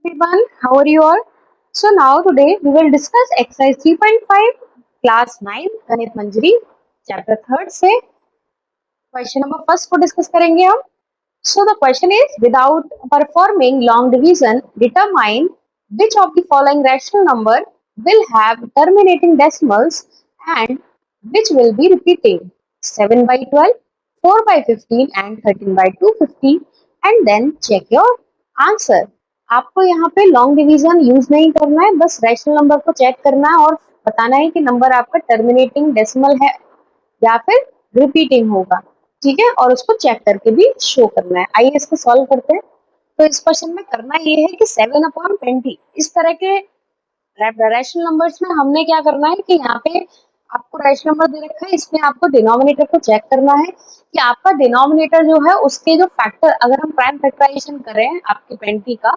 everyone, how are you all? So now today we will discuss exercise 3.5 class 9 गणित मंजरी chapter 3 से question number first को discuss करेंगे हम. So the question is, without performing long division, determine which of the following rational number will have terminating decimals and which will be repeating: 7 by 12, 4 by 15 and 13 by 250, and then check your answer. आपको यहाँ पे long division use नहीं करना है, बस rational number को check करना है और बताना है कि नंबर आपका टर्मिनेटिंग डेसिमल है या फिर रिपीटिंग होगा. ठीक है, और उसको चेक करके भी शो करना है. आइए इसको सॉल्व करते हैं. तो इस क्वेश्चन में करना ये है कि 7/20 इस तरह के रैशनल नंबर्स में हमने क्या करना है कि यहाँ पे आपको रैशनल नंबर दे रखा है, इसमें आपको डिनोमिनेटर को चेक करना है कि आपका डिनोमिनेटर जो है उसके जो फैक्टर, अगर हम प्राइम फैक्टराइजेशन करें आपके 20 का,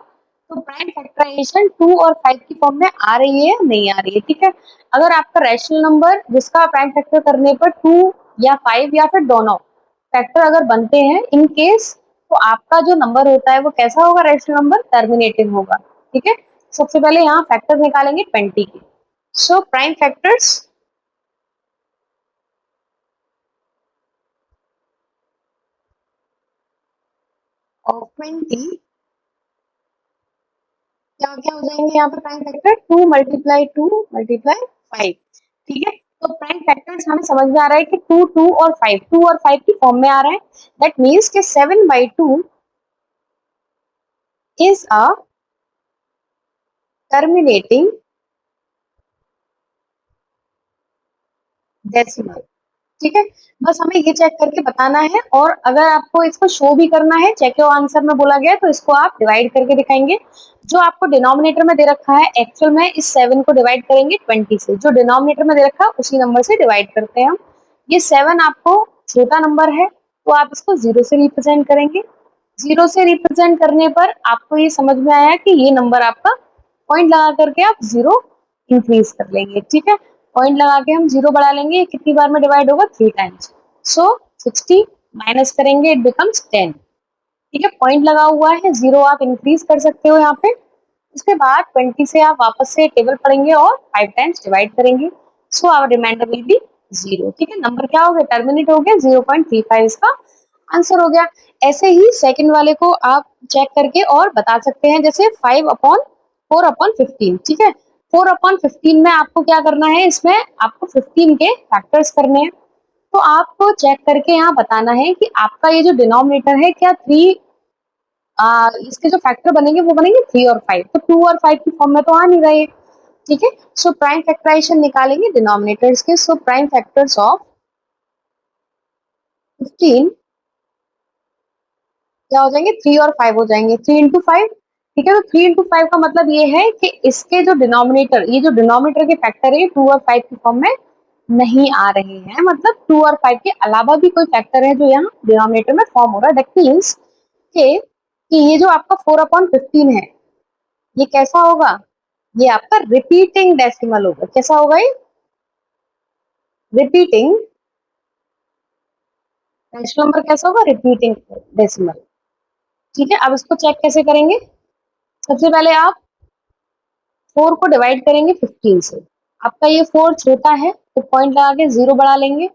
तो प्राइम फैक्टराइजेशन 2 और 5 की फॉर्म में आ रही है या नहीं आ रही है. ठीक है, अगर आपका रैशनल नंबर जिसका प्राइम फैक्टर करने पर 2 या 5 या फिर दोनों फैक्टर अगर बनते हैं इन केस, तो आपका जो नंबर होता है वो कैसा होगा? रैशनल नंबर टर्मिनेटिंग होगा. ठीक है, सबसे पहले यहाँ फैक्टर निकालेंगे 20 के. सो प्राइम फैक्टर्स ऑफ 20 क्या क्या हो जाएंगे यहाँ पे? Prime factor 2 × 2 × 5. ठीक है, तो प्राइम फैक्टर्स हमें समझ में आ रहा है कि 2 और 5 की फॉर्म में आ रहा है. दैट मीन्स कि 7/2 इज अ टर्मिनेटिंग डेसिमल. ठीक है, बस हमें ये चेक करके बताना है. और अगर आपको इसको शो भी करना है, चेक योर आंसर में बोला गया, तो इसको आप डिवाइड करके दिखाएंगे. जो आपको डिनोमिनेटर में दे रखा है, एक्चुअल में इस 7 को डिवाइड करेंगे 20 से. जो डिनोमिनेटर में दे रखा है उसी नंबर से डिवाइड करते हैं हम. ये 7 आपको छोटा नंबर है तो आप इसको 0 से रिप्रेजेंट करेंगे. 0 से रिप्रेजेंट करने पर आपको ये समझ में आया कि ये नंबर आपका पॉइंट लगा करके आप 0 इंक्रीज कर लेंगे. ठीक है, पॉइंट लगा के हम 0 बढ़ा लेंगे. कितनी बार में डिवाइड होगा? 3 टाइम्स. सो 60 माइनस करेंगे, इट बिकम्स 10. ठीक है, पॉइंट लगा हुआ है, 0 आप इंक्रीज कर सकते हो यहाँ पे. उसके बाद 20 से आप वापस से टेबल पढ़ेंगे और 5 टाइम्स डिवाइड करेंगे. So our reminder will be 0. ठीक है, नंबर क्या हो गया? टर्मिनेट हो गया. 0.35 इसका आंसर हो गया. ऐसे ही सेकंड वाले को आप चेक करके और बता सकते हैं, जैसे 5/4/15. ठीक है, 4/15 में आपको क्या करना है? इसमें आपको 15 के फैक्टर्स करने हैं. तो आपको चेक करके यहाँ बताना है कि आपका ये जो डिनोमिनेटर है क्या 3, इसके जो फैक्टर बनेंगे वो बनेंगे 3 और 5. तो 2 और 5 की फॉर्म में तो आ नहीं रहे. ठीक है, सो प्राइम फैक्टराइजेशन निकालेंगे डिनोमिनेटर्स के. सो प्राइम फैक्टर्स ऑफ 15 क्या हो जाएंगे? 3 और 5 हो जाएंगे. 3 × 5. ठीक है, तो 3 × 5 का मतलब ये है कि इसके जो डिनोमिनेटर, ये जो डिनोमिनेटर के फैक्टर है 2 और 5 की फॉर्म में नहीं आ रहे हैं. मतलब 2 और 5 के अलावा भी कोई फैक्टर है जो यहाँ डिनोमिनेटर में फॉर्म हो रहा है. दैट मीन्स कि ये जो आपका 4/15 है ये कैसा होगा? ये आपका रिपीटिंग डेसिमल होगा. कैसा होगा ये? Repeating rational number. कैसा होगा? Repeating decimal. ठीक है, अब इसको चेक कैसे करेंगे? सबसे पहले आप 4 को डिवाइड करेंगे 15 से. आपका ये 4 छोटा है तो पॉइंट लगा के 0 बढ़ा लेंगे.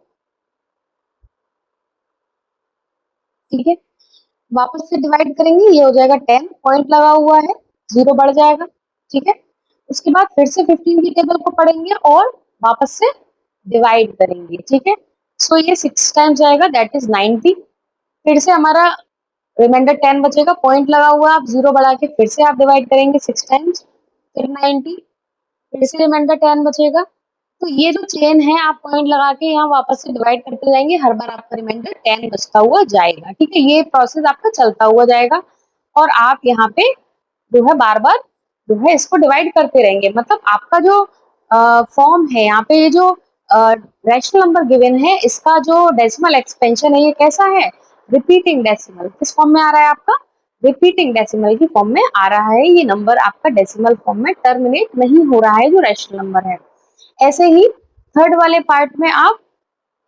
ठीक है, वापस से डिवाइड करेंगे, ये हो जाएगा 10. पॉइंट लगा हुआ है, 0 बढ़ जाएगा. ठीक है, उसके बाद फिर से 15 की टेबल को पढ़ेंगे और वापस से डिवाइड करेंगे. ठीक है, सो ये 6 टाइम्स जाएगा, दैट इज 90. फिर से हमारा रिमाइंडर 10 बचेगा. पॉइंट लगा हुआ है, आप 0 बढ़ा के फिर से आप डिवाइड करेंगे 6 टाइम्स, फिर 90, फिर से रिमाइंडर 10 बचेगा. तो ये जो चेन है आप पॉइंट लगा के यहाँ वापस से डिवाइड करते जाएंगे. हर बार आपका रिमाइंडर 10 बचता हुआ जाएगा. ठीक है, ये प्रोसेस आपका चलता हुआ जाएगा और आप यहाँ पे जो है बार बार जो है इसको डिवाइड करते रहेंगे. मतलब आपका जो फॉर्म है यहाँ पे, ये जो रैशनल नंबर गिवन है, इसका जो डेसिमल एक्सपेंशन है ये कैसा है? Repeating decimal. किस फॉर्म में आ रहा है आपका? रिपीटिंग डेसिमल की फॉर्म में आ रहा है. ये नंबर आपका डेसिमल फॉर्म में टर्मिनेट नहीं हो रहा है जो रैशनल नंबर है. ऐसे ही थर्ड वाले पार्ट में आप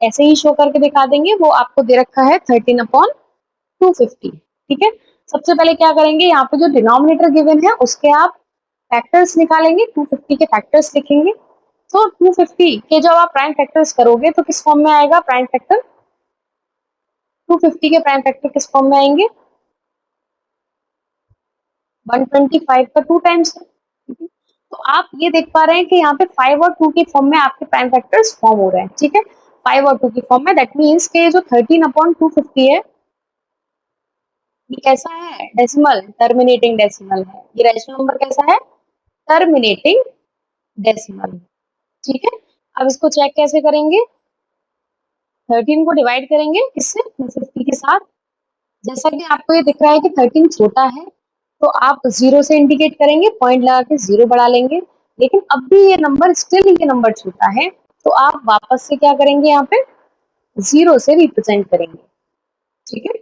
ऐसे ही शो करके दिखा देंगे. वो आपको दे रखा है 13/250. ठीक है, सबसे पहले क्या करेंगे, यहाँ पे जो डिनोमिनेटर गिवन है उसके आप फैक्टर्स निकालेंगे, 250 के फैक्टर्स लिखेंगे। तो 250 के जब आप प्राइम फैक्टर्स करोगे तो किस फॉर्म में आएगा प्राइम फैक्टर, 250 के प्राइम फैक्टर किस फॉर्म में आएंगे, 125 का 2 टाइम्स। तो आप ये देख पा रहे हैं कि यहाँ पे 5 और 2 के फॉर्म में आपके प्राइम फैक्टर्स फॉर्म हो रहे हैं, ठीक है, 5 और 2 के फॉर्म में। दैट मीन्स के जो 13/250 है ये कैसा है, डेसिमल, टर्मिनेटिंग डेसिमल है। ये रैशनल नंबर कैसा है, टर्मिनेटिंग डेसिमल, ठीक है। अब इसको चेक कैसे करेंगे, 13 को डिवाइड करेंगे किससे, 250 के साथ। जैसा कि आपको ये दिख रहा है कि 13 छोटा है तो आप 0 से इंडिकेट करेंगे, पॉइंट लगा के 0 बढ़ा लेंगे। लेकिन अब भी ये नंबर स्टिल ये नंबर छोटा है तो आप वापस से क्या करेंगे, यहाँ पे 0 से रिप्रेजेंट करेंगे, ठीक है,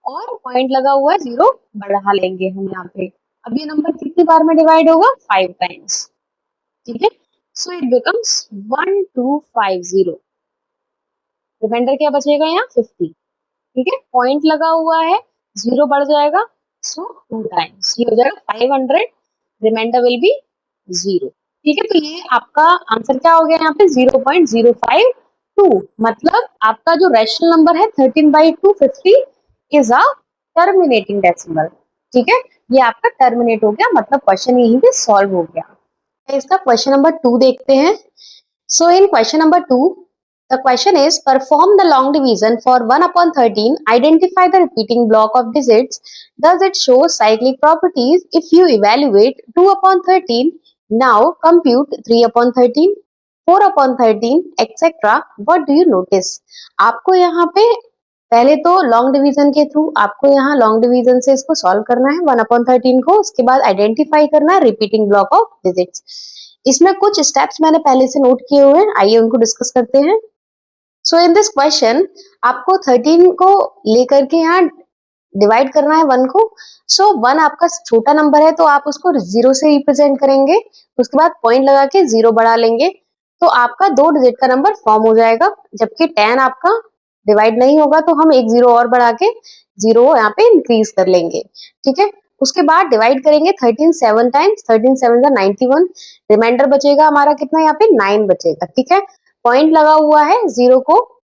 और पॉइंट लगा हुआ है 0 बढ़ा लेंगे हम यहाँ पे। अब ये नंबर कितनी बार में डिवाइड होगा, 5 टाइम्स, ठीक है। So it becomes 1250। रिमाइंडर क्या बचेगा यहाँ 50, ठीक है, पॉइंट लगा हुआ है, 0 बढ़ जाएगा, सो 2 टाइम्स, ये हो जाएगा 500, रिमाइंडर विल बी 0, ठीक है। तो ये आपका आंसर क्या हो गया यहाँ पे 0.052, मतलब आपका जो रैशनल नंबर है 13/250 इज अ टर्मिनेटिंग डेसिमल, ठीक है। ये आपका टर्मिनेट हो गया, मतलब क्वेश्चन यहीं पे सॉल्व हो गया। इसका क्वेश्चन नंबर 2 देखते हैं। So in question number 2, the question is perform the long division for 1/13. Identify the repeating block of digits. Does it show cyclic properties? If you evaluate 2/13, now compute 3/13, 4/13, etc. What do you notice? आपको यहाँ पे पहले तो long division के through आपको यहाँ long division से इसको सॉल्व करना है 1/13 को, उसके बाद आइडेंटिफाई करना है रिपीटिंग ब्लॉक ऑफ डिजिट्स। इसमें कुछ स्टेप्स मैंने पहले से नोट किए हुए हैं, आइए उनको डिस्कस करते हैं। सो इन दिस क्वेश्चन आपको 13 को लेकर के यहाँ डिवाइड करना है 1 को। सो 1 आपका छोटा नंबर है तो आप उसको 0 से रिप्रेजेंट करेंगे, उसके बाद पॉइंट लगा के 0 बढ़ा लेंगे तो आपका 2 डिजिट का नंबर फॉर्म हो जाएगा। जबकि 10 आपका डिवाइड नहीं होगा तो हम एक 0 और बढ़ा के 0 यहाँ पे इंक्रीज कर लेंगे, ठीक है। उसके बाद डिवाइड करेंगे 13 7 टाइम्स, 13 7 जा 91, रिमाइंडर बचेगा हमारा कितना, यहाँ पे 9 बचेगा, ठीक है। पॉइंट लगा हुआ है, 0 को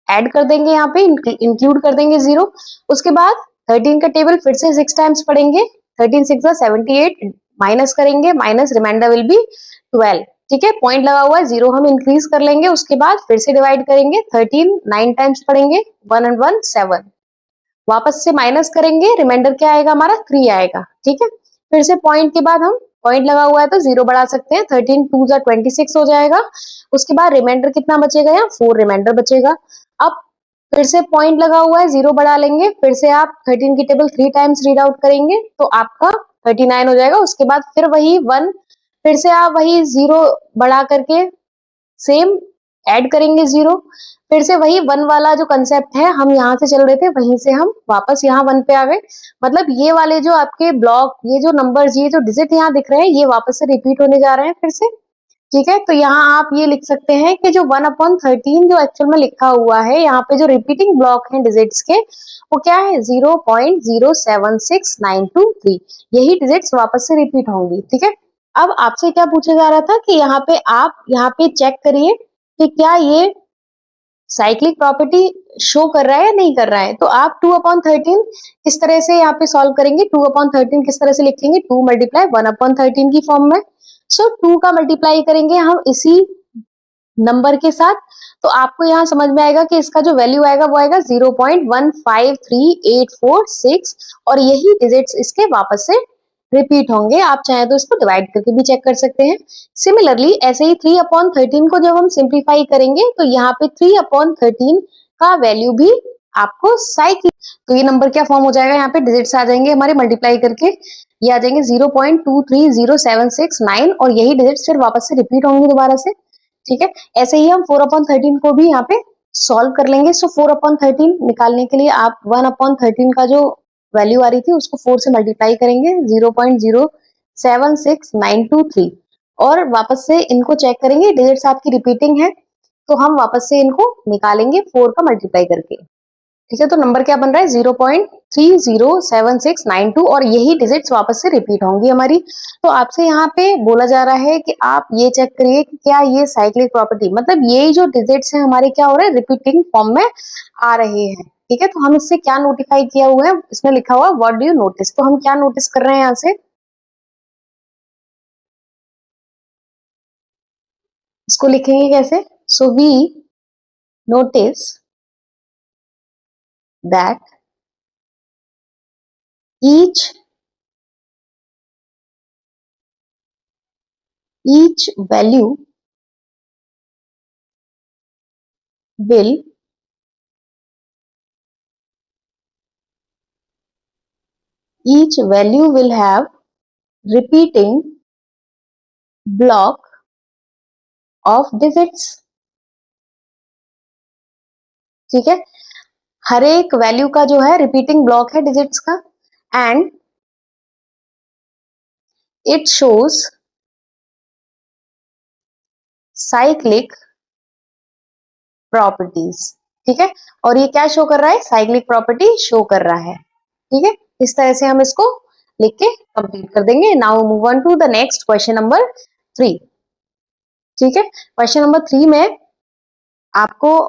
ऐड कर देंगे, यहाँ पे इंक्लूड कर देंगे 0। उसके बाद 13 का टेबल फिर से 6 टाइम्स पढ़ेंगे, 13 6 78, माइनस करेंगे, माइनस रिमाइंडर विल बी 12, ठीक है। पॉइंट लगा हुआ है, 0 हम इंक्रीज कर लेंगे, उसके बाद फिर से डिवाइड करेंगे, 13 9 टाइम्स पढ़ेंगे, 1 and 1 7, वापस से माइनस करेंगे, रिमाइंडर क्या आएगा हमारा 3 आएगा, ठीक है। फिर से पॉइंट के बाद हम पॉइंट लगा हुआ है तो 0 बढ़ा सकते हैं, 13 2 जा 26 हो जाएगा। उसके बाद रिमाइंडर कितना बचेगा, यहाँ 4 रिमाइंडर बचेगा। अब फिर से पॉइंट लगा हुआ है, 0 बढ़ा लेंगे, फिर से आप 13 की टेबल 3 टाइम्स रीड आउट करेंगे तो आपका 39 हो जाएगा। उसके बाद फिर वही 1, फिर से आप वही 0 बढ़ा करके सेम ऐड करेंगे 0, फिर से वही 1 वाला जो कंसेप्ट है हम यहाँ से चल रहे थे वहीं से हम वापस यहाँ 1 पे आ गए। मतलब ये वाले जो आपके ब्लॉक, ये जो नंबर्स, ये जो डिजिट यहाँ दिख रहे हैं ये वापस से रिपीट होने जा रहे हैं फिर से, ठीक है। तो यहाँ आप ये लिख सकते हैं कि जो 1/13 जो एक्चुअल में लिखा हुआ है यहाँ पे जो रिपीटिंग ब्लॉक हैं डिजिट्स के वो क्या है 0.076923, यही डिजिट्स वापस से रिपीट होंगी, ठीक है। अब आपसे क्या पूछा जा रहा था कि यहाँ पे आप यहाँ पे चेक करिए कि क्या ये साइक्लिक प्रॉपर्टी शो कर रहा है या नहीं कर रहा है। तो आप 2/13 किस तरह से यहाँ पे सॉल्व करेंगे, 2/13 किस तरह से लिखेंगे, 2 मल्टीप्लाई 1/13 की फॉर्म में। सो 2 का मल्टीप्लाई करेंगे हम इसी नंबर के साथ तो आपको यहाँ समझ में आएगा कि इसका जो वैल्यू आएगा वो आएगा 0.153846 और यही डिजिट्स इसके वापस से रिपीट होंगे। आप चाहे तो इसको डिवाइड करके भी चेक कर सकते हैं। सिमिलरली ऐसे ही 3/13 को जब हम सिंप्लीफाई करेंगे तो यहाँ पे 3/13 का वैल्यू भी आपको साइक्लिक, तो ये नंबर क्या फॉर्म हो जाएगा, यहाँ पे डिजिट्स आ जाएंगे हमारे मल्टीप्लाई करके, ये आ जाएंगे 0.230769 और यही डिजिट्स फिर वापस से रिपीट होंगे दोबारा से, ठीक है। ऐसे ही हम 4/13 को भी यहाँ पे सॉल्व कर लेंगे। सो 4/13 निकालने के लिए आप 1/13 का जो वैल्यू आ रही थी उसको 4 से मल्टीप्लाई करेंगे 0.076923 और वापस से इनको चेक करेंगे, डिजिट्स आपकी रिपीटिंग है तो हम वापस से इनको निकालेंगे 4 का मल्टीप्लाई करके। ठीक है, तो नंबर क्या बन रहा है 0.307692 और यही डिजिट्स वापस से रिपीट होंगी हमारी। तो आपसे यहाँ पे बोला जा रहा है कि आप ये चेक करिए कि क्या ये साइक्लिक प्रॉपर्टी, मतलब ये जो डिजिट्स हैं हमारे क्या हो रहे हैं, रिपीटिंग फॉर्म में आ रहे हैं। ठीक है, तो हम इससे क्या नोटिफाई किया हुआ है, इसमें लिखा हुआ व्हाट डू यू नोटिस, तो हम क्या नोटिस कर रहे हैं यहाँ से, इसको लिखेंगे कैसे, so we notice that each value will have repeating block of digits। ठीक है, हर एक वैल्यू का जो है रिपीटिंग ब्लॉक है डिजिट्स का, and it shows cyclic properties. ठीक है, और ये क्या शो कर रहा है, साइक्लिक प्रॉपर्टी शो कर रहा है। ठीक है, इस तरह से हम इसको लिख के कंप्लीट कर देंगे। Now move on to the next question number 3। ठीक है, क्वेश्चन नंबर 3 में आपको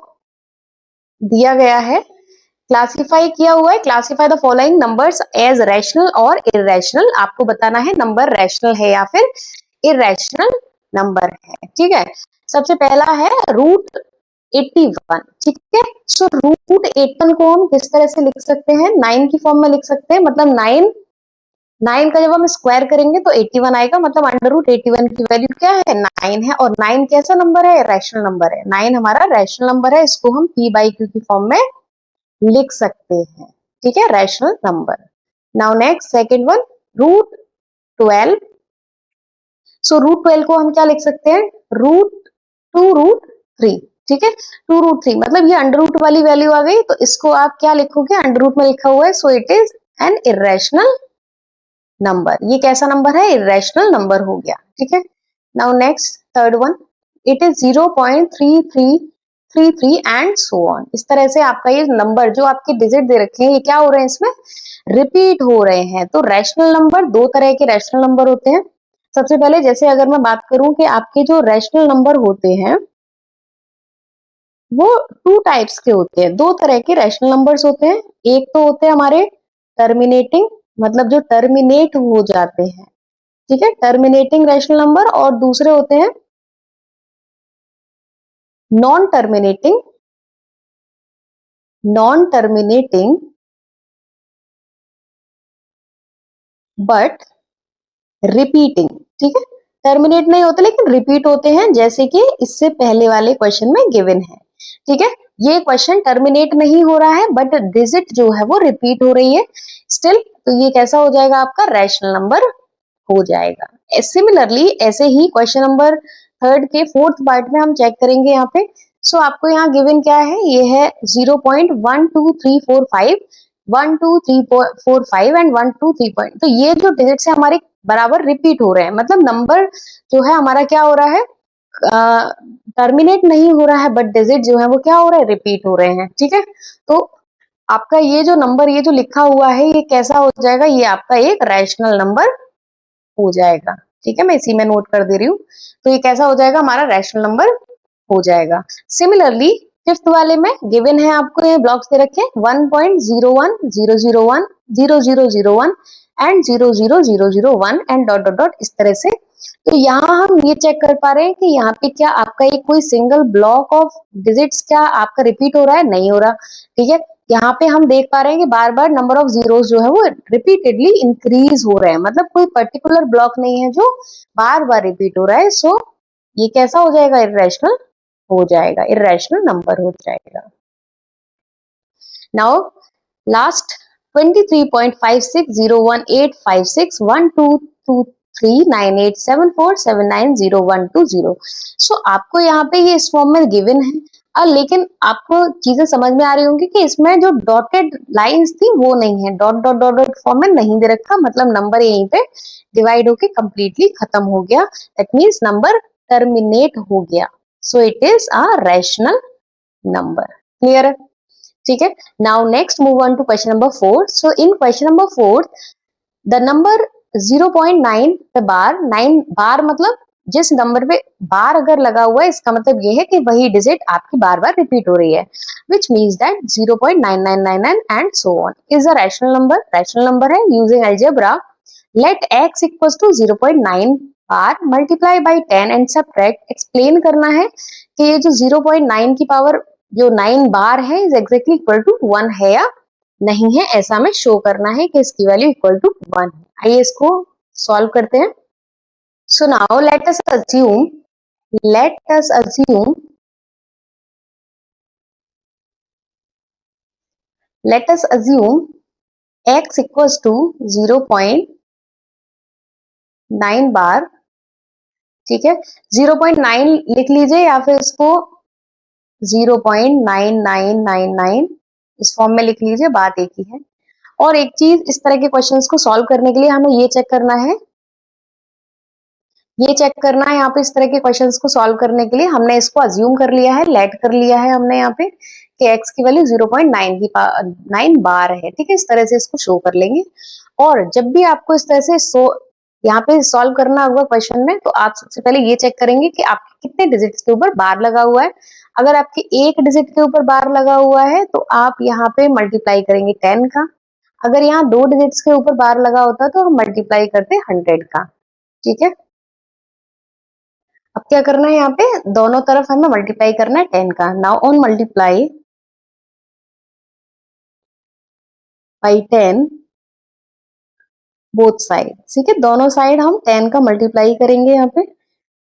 दिया गया है, क्लासिफाई किया हुआ है, classify the following numbers as rational और इररेशनल। आपको बताना है नंबर रैशनल है या फिर इररेशनल नंबर है। ठीक है, सबसे पहला है रूट 81। ठीक है, सो रूट 81 को हम किस तरह से लिख सकते हैं, 9 की फॉर्म में लिख सकते हैं, मतलब 9 का जब हम स्क्वायर करेंगे तो 81 आएगा, मतलब अंडर रूट 81 की वैल्यू क्या है, 9 है, और 9 कैसा नंबर है, रैशनल नंबर है, 9 हमारा रैशनल नंबर है, इसको हम p बाई क्यू की फॉर्म में लिख सकते हैं। ठीक है, rational number. Now next second one, root 12। So root 12 को हम क्या लिख सकते हैं, रूट 2√3। ठीक है, 2√3 मतलब ये अंडर रूट वाली वैल्यू आ गई, तो इसको आप क्या लिखोगे, अंडर रूट में लिखा हुआ है, सो it is an irrational number. ये कैसा नंबर है, इरेशनल नंबर हो गया। ठीक है, now next third one, it is 0.3333 and so on. इस तरह से आपका ये नंबर जो आपके डिजिट दे रखे हैं ये क्या हो रहे हैं, इसमें रिपीट हो रहे हैं। तो रैशनल नंबर, दो तरह के रैशनल नंबर होते हैं। सबसे पहले जैसे अगर मैं बात करूं कि आपके जो रैशनल नंबर होते हैं वो टू टाइप्स के होते हैं, दो तरह के रैशनल नंबर्स होते हैं। एक तो होते हैं हमारे टर्मिनेटिंग, मतलब जो टर्मिनेट हो जाते हैं। ठीक है, टर्मिनेटिंग रैशनल नंबर, और दूसरे होते हैं नॉन टर्मिनेटिंग बट रिपीटिंग। ठीक है, टर्मिनेट नहीं होते लेकिन रिपीट होते हैं, जैसे कि इससे पहले वाले क्वेश्चन में गिवन है। ठीक है, ये क्वेश्चन टर्मिनेट नहीं हो रहा है बट डिजिट जो है वो रिपीट हो रही है स्टिल, तो ये कैसा हो जाएगा, आपका रैशनल नंबर हो जाएगा। सिमिलरली ऐसे ही क्वेश्चन नंबर थर्ड के फोर्थ पार्ट में हम चेक करेंगे यहाँ पे। सो आपको यहाँ गिवन क्या है, ये है 0.12345, 12345 एंड 123 पॉइंट। तो ये जो डिजिट्स है हमारे बराबर रिपीट हो रहे हैं, मतलब नंबर जो है हमारा क्या हो रहा है, टर्मिनेट नहीं हो रहा है बट डिजिट जो है वो क्या हो रहा है, रिपीट हो रहे हैं। ठीक है, तो आपका ये जो नंबर, ये जो लिखा हुआ है ये कैसा हो जाएगा, ये आपका एक रैशनल नंबर हो जाएगा। ठीक है, मैं इसी में नोट कर दे रही हूँ, तो ये कैसा हो जाएगा, हमारा रैशनल नंबर हो जाएगा। सिमिलरली फिफ्थ वाले में गिवन है, आपको ये ब्लॉक्स दे रखे 1.01001 0001 and 00001 and dot dot dot इस तरह से। तो यहाँ हम ये चेक कर पा रहे हैं कि यहाँ पे क्या आपका एक कोई सिंगल ब्लॉक ऑफ डिजिट्स क्या आपका रिपीट हो रहा है, नहीं हो रहा। ठीक है, यहाँ पे हम देख पा रहे हैं कि बार बार नंबर ऑफ जीरोस जो है वो रिपीटेडली इंक्रीज हो रहे हैं, मतलब कोई पर्टिकुलर ब्लॉक नहीं है जो बार बार रिपीट हो रहा है। सो ये कैसा हो जाएगा, इरेशनल हो जाएगा, इरेशनल नंबर हो जाएगा। नाउ लास्ट 23.56018561223987479012 सो आपको यहाँ पे ये इस फॉर्म में गिवन है। लेकिन आपको चीजें समझ में आ रही होंगी कि इसमें जो डॉटेड लाइंस थी वो नहीं है, dot dot dot dot form में नहीं दे रखा, मतलब नंबर यहीं पे डिवाइड होके कंप्लीटली खत्म हो गया, दैट मींस नंबर टर्मिनेट हो गया। So it is a rational number. Clear है? ठीक है। Now next move on to question number 4. So in question number 4 the number 0.9 पे बार, 9 बार मतलब जिस नंबर पे बार अगर लगा हुआ है इसका मतलब ये है कि वही डिजिट आपकी बार बार रिपीट हो रही है, which means that 0.9999 and so on is a rational number. rational number है. using algebra let x equals to 0.9 bar multiply by 10 and subtract. Explain करना है कि ये जो 0.9 की पावर जो 9 बार है इज एग्जैक्टली इक्वल टू 1 है या नहीं है, ऐसा हमें शो करना है कि इसकी वैल्यू इक्वल टू 1 है. आइए इसको सॉल्व करते हैं. So now let us assume let us assume x equals to 0.9 बार. ठीक है. 0.9 लिख लीजिए या फिर इसको 0.9999 इस फॉर्म में लिख लीजिए, बात एक ही है. और एक चीज, इस तरह के क्वेश्चंस को सॉल्व करने के लिए हमें ये चेक करना है, यहाँ पे इस तरह के क्वेश्चंस को सॉल्व करने के लिए हमने इसको अज्यूम कर लिया है, लेट कर लिया है हमने यहाँ पे कि x की वैल्यू 0.9 बार है. ठीक है. इस तरह से इसको शो कर लेंगे. और जब भी आपको इस तरह से यहाँ पे सॉल्व करना होगा क्वेश्चन में, तो आप सबसे पहले ये चेक करेंगे कि आपके कितने डिजिट्स के ऊपर बार लगा हुआ है. अगर आपके एक डिजिट के ऊपर बार लगा हुआ है तो आप यहाँ पे मल्टीप्लाई करेंगे 10 का. अगर यहाँ 2 डिजिट्स के ऊपर बार लगा होता तो हम मल्टीप्लाई करते 100 का. ठीक है. अब क्या करना है, यहाँ पे दोनों तरफ हमें मल्टीप्लाई करना है 10 का. Now on multiply by 10 both side. ठीक है. दोनों साइड हम 10 का मल्टीप्लाई करेंगे यहाँ पे.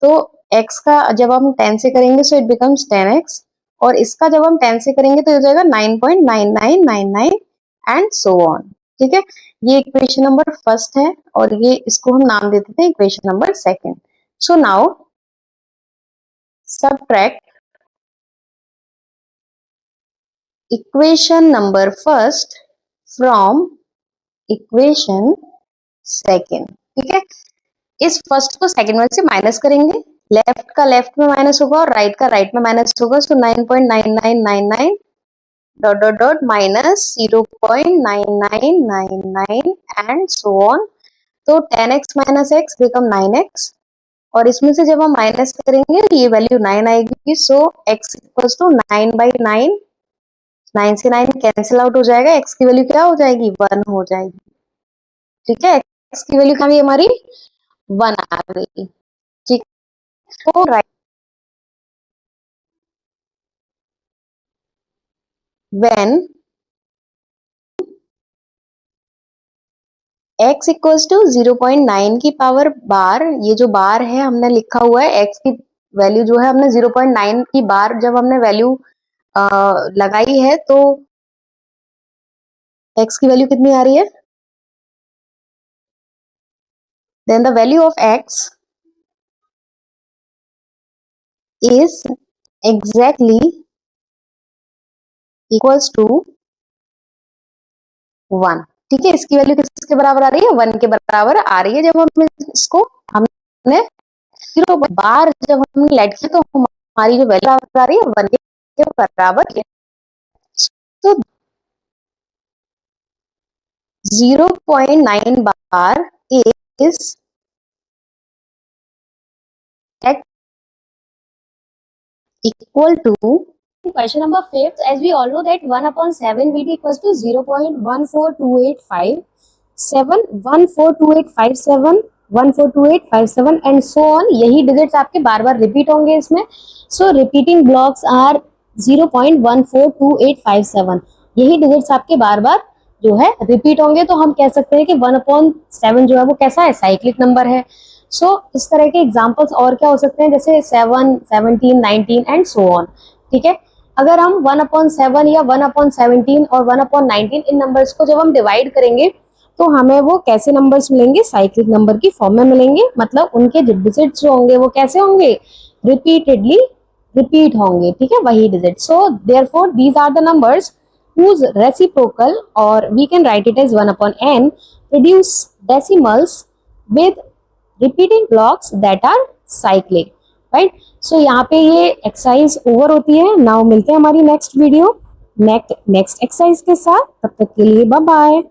तो x का जब हम 10 से करेंगे सो इट बिकम्स 10x, और इसका जब हम 10 से करेंगे तो हो जाएगा 9.9999 एंड सो ऑन. ठीक है. ये इक्वेशन नंबर फर्स्ट है और ये इसको हम नाम दे देते हैं equation number second. So now subtract equation number first from equation second. ठीक है. इस फर्स्ट को सेकंड में से माइनस करेंगे. लेफ्ट का लेफ्ट में माइनस होगा और राइट का राइट में माइनस होगा. सो 9.9999 dot dot dot minus 0.9999 and so on. तो 10x minus x become 9x, और इसमें से जब हम माइनस करेंगे ये वैल्यू 9 आएगी. सो x इक्वल्स टू 9/9. 9 से 9 कैंसिल आउट हो जाएगा. x की वैल्यू क्या हो जाएगी, 1 हो जाएगी. ठीक है. x की वैल्यू क्या हमारी 1 आ गई. ठीक. तो right when x equals to 0.9 की पावर बार, ये जो बार है हमने लिखा हुआ है x की वैल्यू जो है हमने 0.9 की बार जब हमने वैल्यू लगाई है तो x की वैल्यू कितनी आ रही है, then the value of x is exactly equals to 1. ठीक है. इसकी वैल्यू किसके बराबर आ रही है, 1 के बराबर आ रही है. जब हम इसको हमने 0 बार जब हमने लेट किया तो हमारी जो वैल्यू आ रही है 1 के बराबर. तो 0.9 बार is equal to question number 5. As we all know that 1 upon 7 will be equals to 0.14285 14285 14285 and so on. यही डिजिट्स आपके बार बार रिपीट होंगे इसमें. सो रिपीटिंग ब्लॉक्स आर 0.14285. यही डिजिट्स आपके बार बार जो है रिपीट होंगे. तो हम कह सकते हैं कि 1/7 जो है वो कैसा है, साइक्लिक नंबर है. सो इस तरह के एग्जांपल्स और क्या हो सकते हैं, जैसे 7, 17, 19 एंड सो ऑन. ठीक है. अगर हम 1/7 या 1/17 और 1/19 इन नंबर्स को जब हम डिवाइड करेंगे तो हमें वो कैसे नंबर्स मिलेंगे, साइक्लिक नंबर की फॉर्म में मिलेंगे. मतलब उनके डिजिट्स जो होंगे वो कैसे होंगे, रिपीटेडली रिपीट होंगे. ठीक है, वही digit. So therefore these are the numbers whose reciprocal, or we can write it as 1/n, produce decimals with repeating blocks that are cyclic. Right. So यहाँ पे ये एक्सरसाइज ओवर होती है. नाउ मिलते हैं हमारी नेक्स्ट वीडियो. नेक्स्ट एक्सरसाइज के साथ, तब तक के लिए बाय बाय।